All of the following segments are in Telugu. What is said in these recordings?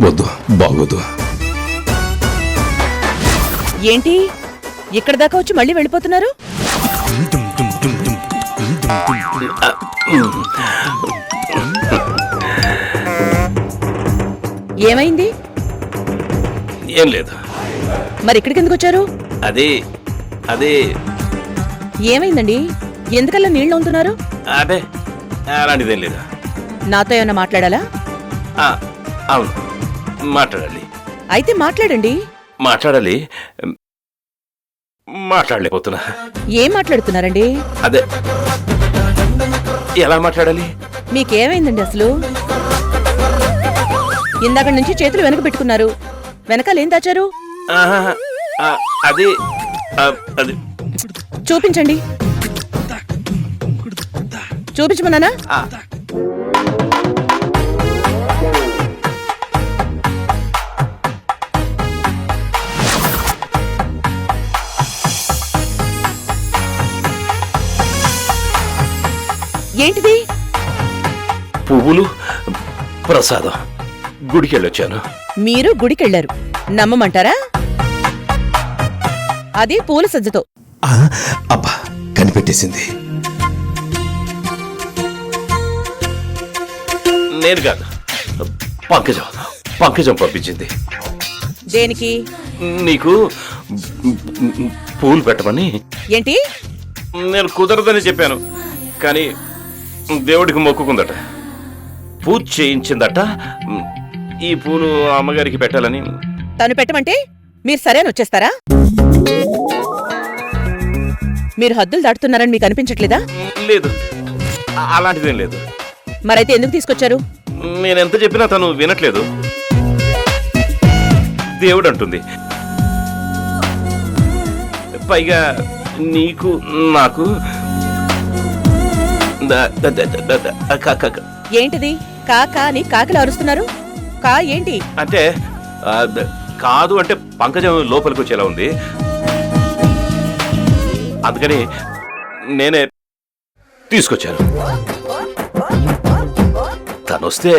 వద్దు, బాగోదు. ఏంటి ఇక్కడ దాకా వచ్చి మళ్ళీ వెళ్ళిపోతున్నారు? ఏమైంది? ఏం లేదు. మరి ఇక్కడికి ఎందుకు వచ్చారు? అదే అదే ఏమైందండి? ఎందుకల్లా నీళ్ళు అవుతున్నారు? అదే అలాంటిదేం లేదు. నాతో ఏమైనా మాట్లాడాలా? అవును, మాట్లాడాలి. అయితే మాట్లాడండి. మాట్లాడాలి, మాట్లాడలేకపోతున్నా. ఏం మాట్లాడుతున్నారండి? అదే ఎలా మాట్లాడాలి? మీకేమైందండి అసలు? ఇందాక నుంచి చేతులు వెనక పెట్టుకున్నారు. వెనకాలేం దాచారు? అది అది చూపించండి. చూపించమన్నానా? ఏంటిది? పువ్వులు, ప్రసాదం. గుడికెళ్ళొచ్చాను. మీరు గుడికెళ్లారు, నమ్మమంటారా? అది పూల సజ్జతో. అబ్బా, కనిపెట్టేసింది. నేను కాదు, పంకజం పంకజం పంపించింది. దేనికి? నీకు పూలు పెట్టమని. ఏంటి? నేను కుదరదని చెప్పాను, కానీ దేవుడికి మొక్కుకుందట, పూజ చేయించిందట. ఈ పూలు అమ్మగారికి పెట్టాలని. తను పెట్టమంటే మీరు సరేని వచ్చేస్తారా? మీరు హద్దులు దాటుతున్నారని మీకు అనిపించట్లేదా? లేదు, అలాంటిదేం లేదు. మరైతే ఎందుకు తీసుకొచ్చారు? నేనెంత చెప్పినా తను వినట్లేదు. దేవుడు అంటుంది. పైగా నీకు నాకు ఏంటిది? కాకా అని కాకిలా అరుస్తున్నారు. కా ఏంటి అంటే? కాదు అంటే పంకజం లోపలికి వచ్చేలా ఉంది, అందుకని నేనే తీసుకొచ్చాను. తను వస్తే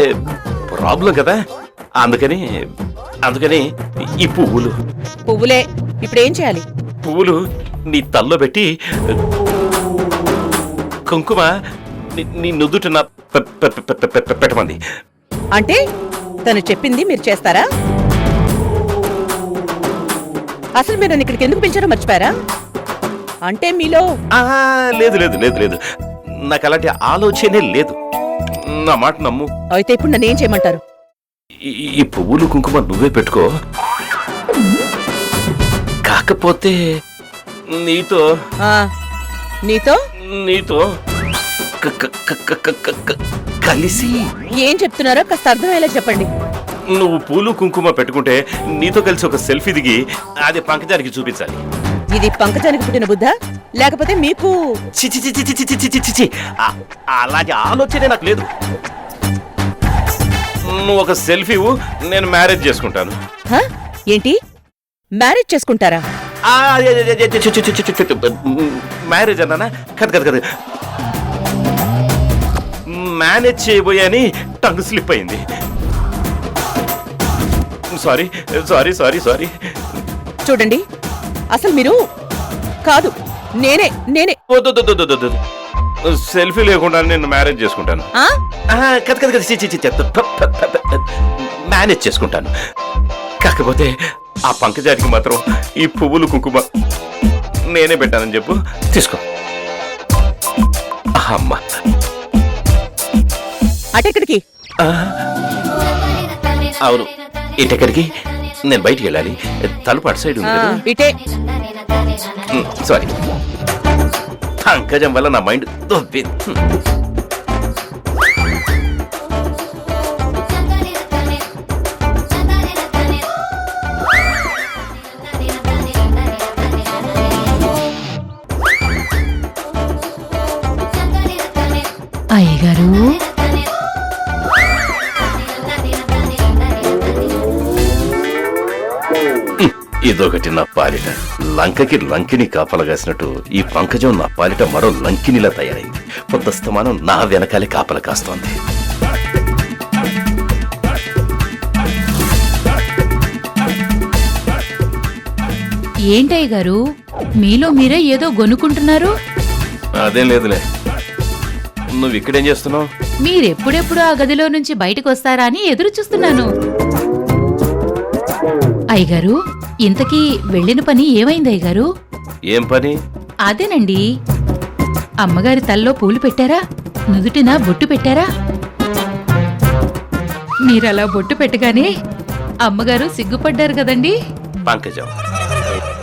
ప్రాబ్లం కదా, అందుకని అందుకని ఈ పువ్వులు. పువ్వులే. ఇప్పుడేం చేయాలి? పువ్వులు నీ తల్లో పెట్టి కుంకుమ నీ నుదుటిన పెట్టమంది. అంటే తను చెప్పింది మీరు చేస్తారా? అసలు మీరు నన్ను ఇక్కడికి ఎందుకు పిలిచారో మర్చిపోయారా? అంటే మీలో లేదు లేదు లేదు లేదు, నాకు అలాంటి ఆలోచనే లేదు. నా మాట నమ్ము. అయితే ఇప్పుడు నన్ను ఏం చేయమంటారు? ఈ పువ్వులు కుంకుమ నువ్వే పెట్టుకో. కాకపోతే నీతో నీతో నీతో కలిసి. ఏం చెప్తున్నారో కాస్త అర్థమయ్యేలా చెప్పండి. నువ్వు పూలు కుంకుమ పెట్టుకుంటే నీతో కలిసి ఒక సెల్ఫీ దిగి అది పంకజానికి చూపించాలి. ఇది పంకజానికి పుట్టిన బుద్ధా, లేకపోతే మీకు? అలాంటి ఆలోచనే నాకు లేదు. నువ్వు ఒక సెల్ఫీ, నేను మ్యారేజ్ చేసుకుంటాను. ఏంటి? మ్యారేజ్ చేసుకుంటారా? మ్యారేజ్ అన్నానా? కద కద కద, మేనేజ్ చేయబోయని టంగ్ స్లిప్ అయింది. Sorry sorry sorry sorry. చూడండి, అసలు మీరు కాదు, నేనే నేనే సెల్ఫీ లేకుండా నేను మ్యారేజ్ చేసుకుంటాను. మేనేజ్ చేసుకుంటాను. కాకపోతే ఆ పంకజానికి మాత్రం ఈ పువ్వులు కుంకుమ నేనే పెట్టానని చెప్పు. తీసుకో. అమ్మ అటెక్కడికి? అవును, ఇటెక్కడికి? నేను బయటికి వెళ్ళాలి. తలుపు అటు సైడ్ ఉంది కదా. ఇటే. సారీ, పంకజం వల్ల నా మైండ్ దొబ్బింది. అయ్యగారు, ఇదొకటి నా పాలిట. లంకకి లంకిని కాపలగాసినట్టు ఈ పంకజం నా పాలిట మరో లంకినిలా తయారైంది. పొద్దస్తమానం నా వెనకాలే కాపల కాస్తోంది. ఏంటయ్య గారు మీలో మీరే ఏదో గొనుక్కుంటున్నారు? అదేం లేదులే. నువ్వు ఇక్కడేం చేస్తున్నావు? మీరెప్పుడెప్పుడు ఆ గదిలో నుంచి బయటకు వస్తారా అని ఎదురు చూస్తున్నాను. అయ్యగారు, ఇంతకీ వెళ్ళిన పని ఏమైంది అయ్యగారు? ఏం పని? అదేనండి, అమ్మగారి తల్లో పూలు పెట్టారా? నుదుటిన బొట్టు పెట్టారా? మీరలా బొట్టు పెట్టగానే అమ్మగారు సిగ్గుపడ్డారు కదండి. పంకజం,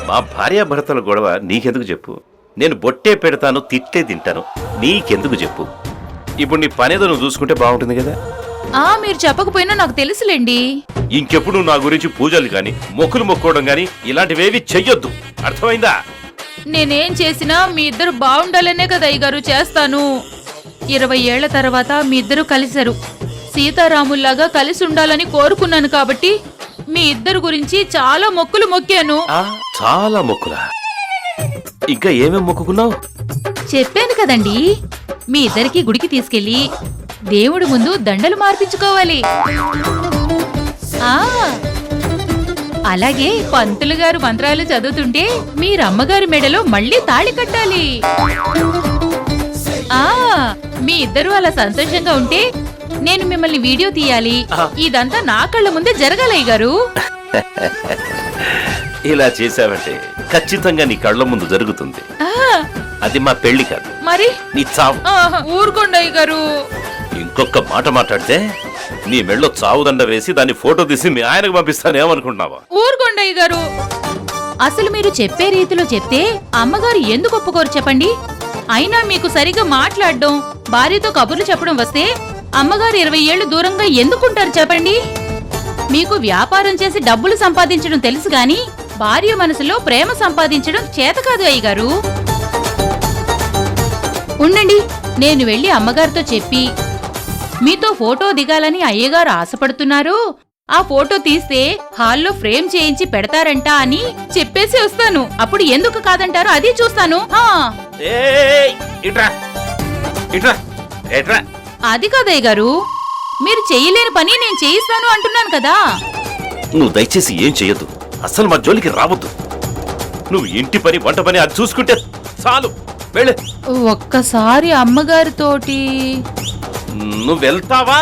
మా భార్యాభర్తల గొడవ నీకెందుకు చెప్పు? నేను బొట్టే పెడతాను, తిట్టే తింటాను, నీకెందుకు చెప్పు? ఇప్పుడు నీ పనేదో నువ్వు చూసుకుంటే బాగుంటుంది కదా. మీరు చెప్పకపోయినా నాకు తెలుసులేండి. ఇంకెప్పుడు నా గురించి పూజలు గాని మొక్కులు మొక్కోవడం గాని ఇలాంటివేవి చెయ్యొద్దు, అర్థమైందా? నేనేం చేసినా మీ ఇద్దరు బాగుండాలనే కదా అయ్యగారు చేస్తాను. 20 ఏళ్ల తర్వాత మీ ఇద్దరు కలిశారు. సీతారాముల్లాగా కలిసి ఉండాలని కోరుకున్నాను కాబట్టి మీ ఇద్దరు గురించి చాలా మొక్కులు మొక్కాను. చాలా మొక్కులా? ఇంకా ఏమేం మొక్కుకున్నావు? చెప్పాను కదండి, మీ ఇద్దరికి గుడికి తీసుకెళ్లి దేవుడి ముందు దండలు మార్పించుకోవాలి. అలాగే పంతులు గారు మంత్రాలు చదువుతుంటే మీరమ్మగారి మెడలో మళ్ళీ తాళి కట్టాలి. మీ ఇద్దరు అలా సంతోషంగా ఉంటే నేను మిమ్మల్ని వీడియో తీయాలి. ఇదంతా నా కళ్ళ ముందే జరగాలయ్య గారు. ఇలా చేసావంటే ఖచ్చితంగా నీ కళ్ళ ముందు జరుగుతుంది. అది మా పెళ్లి కాదు, మరి నీ చావు. ఊరుకోండి అయ్య గారు. ఇంకొక మాట మాట్లాడితే నీ మెళ్ళో చావుదండ వేసి దాన్ని ఫోటో తీసి మీ ఆయనకు పంపిస్తానేమనుకుంటున్నావా? ఊరుకోండి అయ్య గారు. అసలు మీరు చెప్పే రీతిలో చెప్తే అమ్మగారు ఎందుకు ఒప్పుకోరు చెప్పండి? అయినా మీకు సరిగా మాట్లాడడం, భార్యతో కబుర్లు చెప్పడం వస్తే అమ్మగారు 20 ఏళ్లు దూరంగా ఎందుకుంటారు చెప్పండి? మీకు వ్యాపారం చేసి డబ్బులు సంపాదించడం తెలుసు గాని భార్య మనసులో ప్రేమ సంపాదించడం చేత కాదు అయ్యగారు. ఉండండి, నేను వెళ్లి అమ్మగారితో చెప్పి మీతో ఫోటో దిగాలని అయ్యగారు ఆశపడుతున్నారు, ఆ ఫోటో తీస్తే హాల్లో ఫ్రేమ్ చేయించి పెడతారంట అని చెప్పేసి వస్తాను. అప్పుడు ఎందుకు కాదంటారు అది చూస్తాను. అది కాదయ్య గారు, మీరు చెయ్యలేని పని నేను చేయిస్తాను అంటున్నాను కదా. నువ్వు దయచేసి ఏం చెయ్యొద్దు, అసలు మా జోలికి రావద్దు. నువ్వు ఇంటి పని వంట పని అది చూసుకుంటే చాలు. వెళ్ళే. ఒక్కసారి అమ్మగారితోటి. నువ్వు వెళ్తావా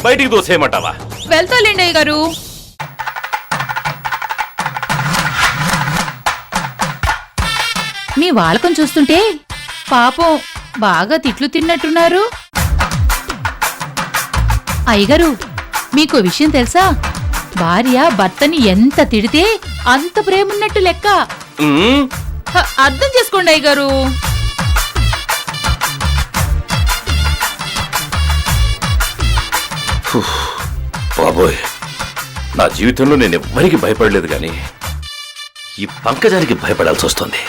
బయటికి దోసేయమంటావా? వెళ్తాలేండి అయ్య గారు. మీ వాలకం చూస్తుంటే పాపం బాగా తిట్లు తిన్నట్టున్నారు. అయ్యగారు, మీకు విషయం తెలుసా? భార్య భర్తని ఎంత తిడితే అంత ప్రేమున్నట్టు లెక్క. అర్థం చేసుకోండి అయ్యగారు. బాబోయ్, నా జీవితంలో నేను ఎవ్వరికి భయపడలేదు కానీ ఈ పంకజానికి భయపడాల్సి వస్తుంది.